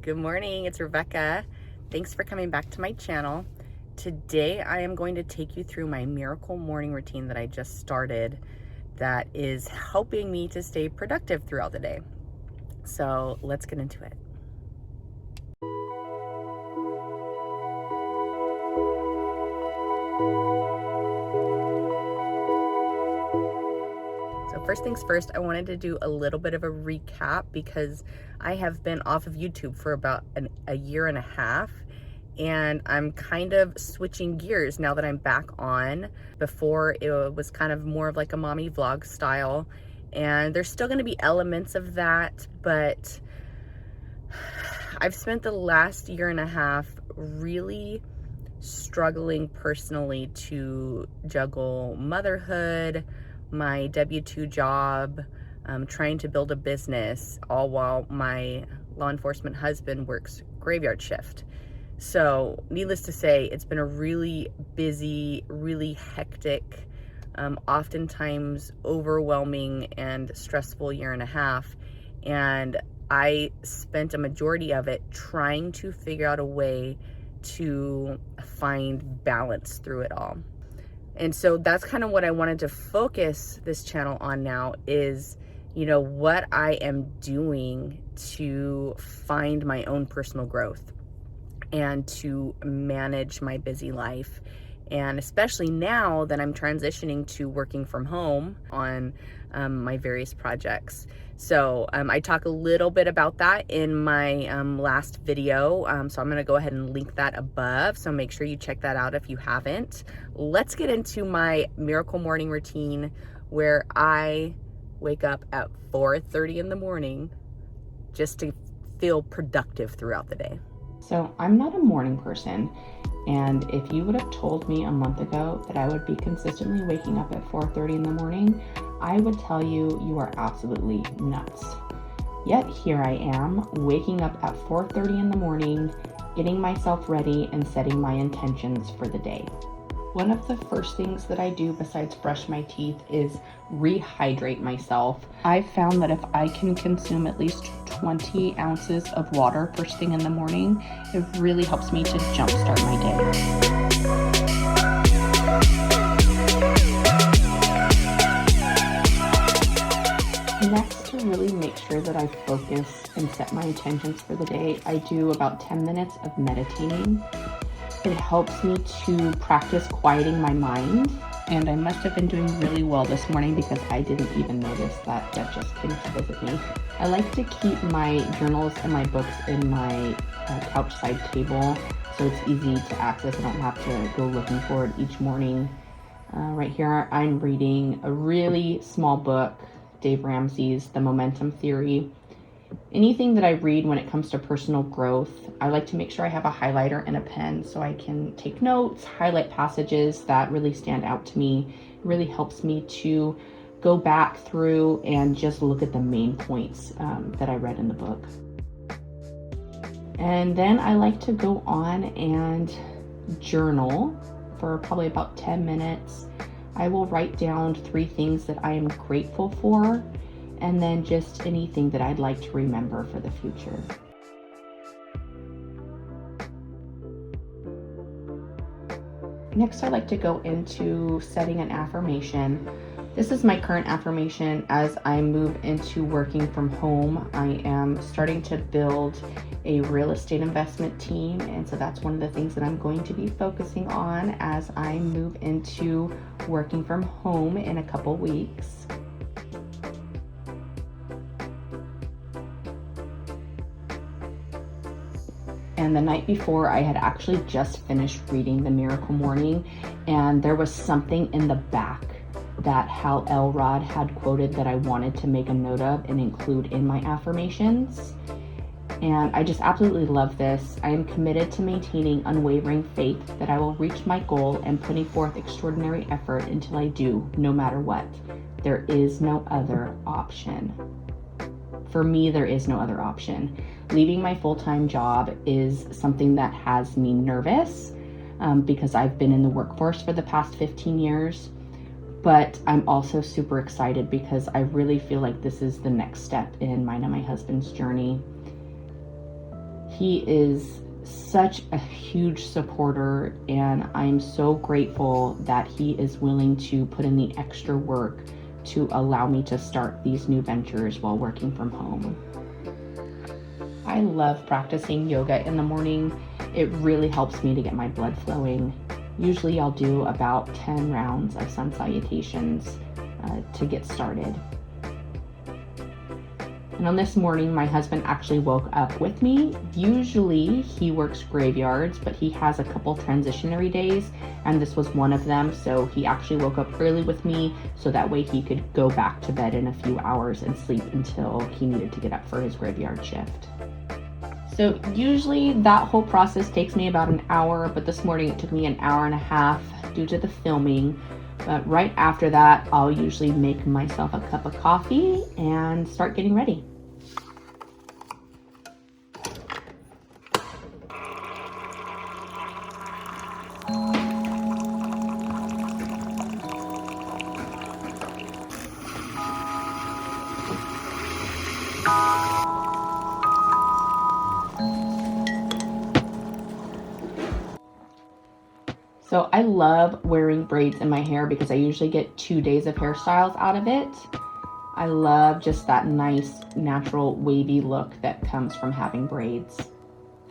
Good morning, it's Rebecca. Thanks for coming back to my channel. Today I am going to take you through my miracle morning routine that I just started that is helping me to stay productive throughout the day. So let's get into it. So first things first, I wanted to do a little bit of a recap because I have been off of YouTube for about a year and a half, and I'm kind of switching gears now that I'm back on. Before, it was kind of more of like a mommy vlog style, and there's still going to be elements of that, but I've spent the last year and a half really struggling personally to juggle motherhood, my W-2 job, trying to build a business, all while my law enforcement husband works graveyard shift. So needless to say, it's been a really busy, really hectic, oftentimes overwhelming and stressful year and a half. And I spent a majority of it trying to figure out a way to find balance through it all. And so that's kind of what I wanted to focus this channel on now is, what I am doing to find my own personal growth and to manage my busy life. And especially now that I'm transitioning to working from home on my various projects. So I talk a little bit about that in my last video. So I'm gonna go ahead and link that above. So make sure you check that out if you haven't. Let's get into my miracle morning routine where I wake up at 4:30 in the morning just to feel productive throughout the day. So I'm not a morning person, and if you would have told me a month ago that I would be consistently waking up at 4:30 in the morning, I would tell you you are absolutely nuts. Yet here I am, waking up at 4:30 in the morning, getting myself ready and setting my intentions for the day. One of the first things that I do besides brush my teeth is rehydrate myself. I've found that if I can consume at least 20 ounces of water first thing in the morning, it really helps me to jumpstart my day. Next, to really make sure that I focus and set my intentions for the day, I do about 10 minutes of meditating. It helps me to practice quieting my mind, and I must have been doing really well this morning because I didn't even notice that just came to visit me. I like to keep my journals and my books in my couch side table so it's easy to access. I don't have to go looking for it each morning. Right here I'm reading a really small book, Dave Ramsey's The Momentum Theory. Anything that I read when it comes to personal growth, I like to make sure I have a highlighter and a pen so I can take notes, highlight passages that really stand out to me. It really helps me to go back through and just look at the main points that I read in the book. And then I like to go on and journal for probably about 10 minutes. I will write down 3 things that I am grateful for, and then just anything that I'd like to remember for the future. Next, I like to go into setting an affirmation. This is my current affirmation as I move into working from home. I am starting to build a real estate investment team, and so that's one of the things that I'm going to be focusing on as I move into working from home in a couple weeks. And the night before, I had actually just finished reading The Miracle Morning, and there was something in the back that Hal Elrod had quoted that I wanted to make a note of and include in my affirmations. And I just absolutely love this. I am committed to maintaining unwavering faith that I will reach my goal and putting forth extraordinary effort until I do, no matter what. There is no other option. For me, there is no other option. Leaving my full-time job is something that has me nervous because I've been in the workforce for the past 15 years. But I'm also super excited because I really feel like this is the next step in mine and my husband's journey. He is such a huge supporter, and I'm so grateful that he is willing to put in the extra work to allow me to start these new ventures while working from home. I love practicing yoga in the morning. It really helps me to get my blood flowing. Usually I'll do about 10 rounds of sun salutations to get started. And on this morning, my husband actually woke up with me. Usually he works graveyards, but he has a couple transitionary days, and this was one of them. So he actually woke up early with me so that way he could go back to bed in a few hours and sleep until he needed to get up for his graveyard shift. So usually that whole process takes me about an hour, but this morning it took me an hour and a half due to the filming. But right after that, I'll usually make myself a cup of coffee and start getting ready. So I love wearing braids in my hair because I usually get 2 days of hairstyles out of it. I love just that nice, natural, wavy look that comes from having braids.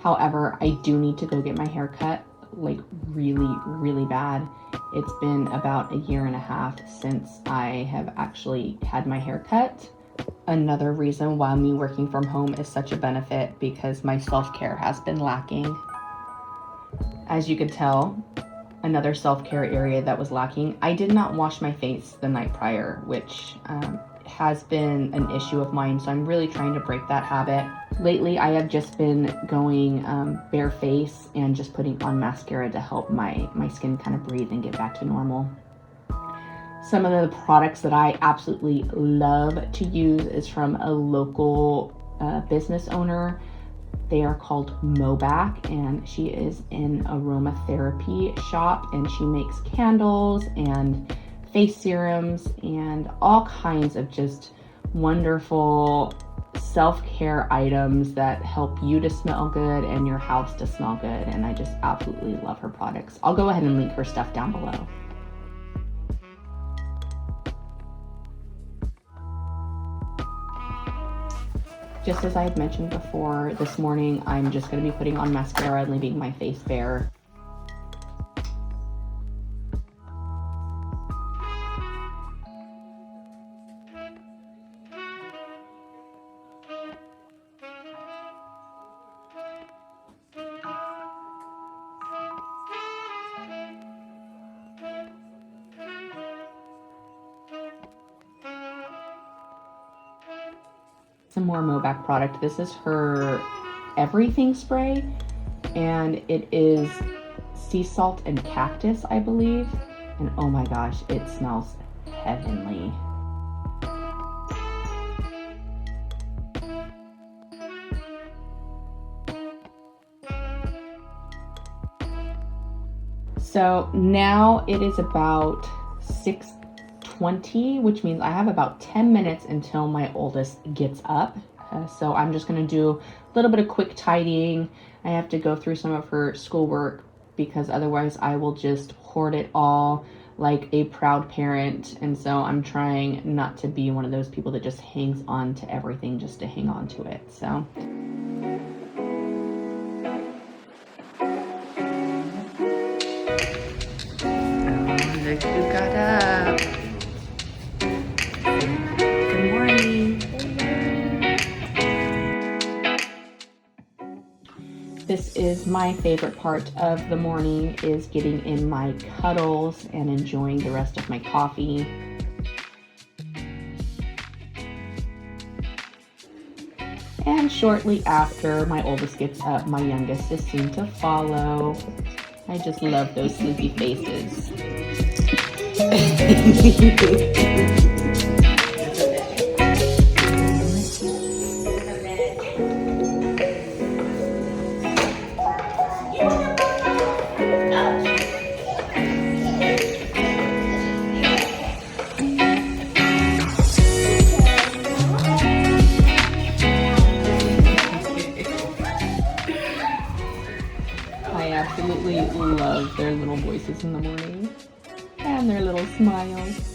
However, I do need to go get my hair cut, like really, really bad. It's been about a year and a half since I have actually had my hair cut. Another reason why me working from home is such a benefit because my self-care has been lacking. As you can tell, another self-care area that was lacking, I did not wash my face the night prior, which has been an issue of mine, so I'm really trying to break that habit. Lately, I have just been going bare face and just putting on mascara to help my skin kind of breathe and get back to normal. Some of the products that I absolutely love to use is from a local business owner. They are called Mobac, and she is an aromatherapy shop, and she makes candles and face serums and all kinds of just wonderful self-care items that help you to smell good and your house to smell good. And I just absolutely love her products. I'll go ahead and link her stuff down below. Just as I had mentioned before, this morning I'm just going to be putting on mascara and leaving my face bare. Some more Mobac product. This is her everything spray, and it is sea salt and cactus, I believe. And oh my gosh, it smells heavenly. So now it is about 6:20, which means I have about 10 minutes until my oldest gets up. So I'm just going to do a little bit of quick tidying. I have to go through some of her schoolwork because otherwise I will just hoard it all like a proud parent. And so I'm trying not to be one of those people that just hangs on to everything just to hang on to it. So look who got up. Good morning. this is my favorite part of the morning, is getting in my Cuddles and enjoying the rest of my coffee. And shortly after my oldest gets up, my youngest is soon to follow. I just love those sleepy faces. absolutely love their little voices in the morning and their little smiles.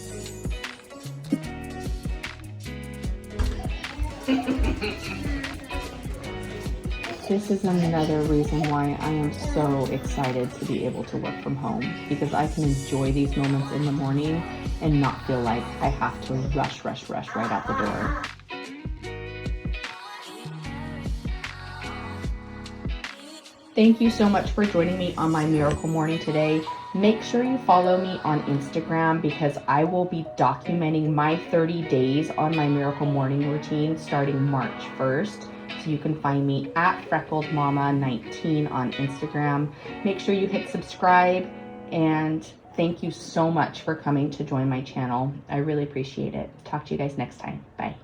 This is another reason why I am so excited to be able to work from home, because I can enjoy these moments in the morning and not feel like I have to rush right out the door. Thank you so much for joining me on my miracle morning today. Make sure you follow me on Instagram, because I will be documenting my 30 days on my miracle morning routine starting March 1st. So you can find me at freckledmama19 on Instagram. Make sure you hit subscribe, and thank you so much for coming to join my channel. I really appreciate it. Talk to you guys next time. Bye.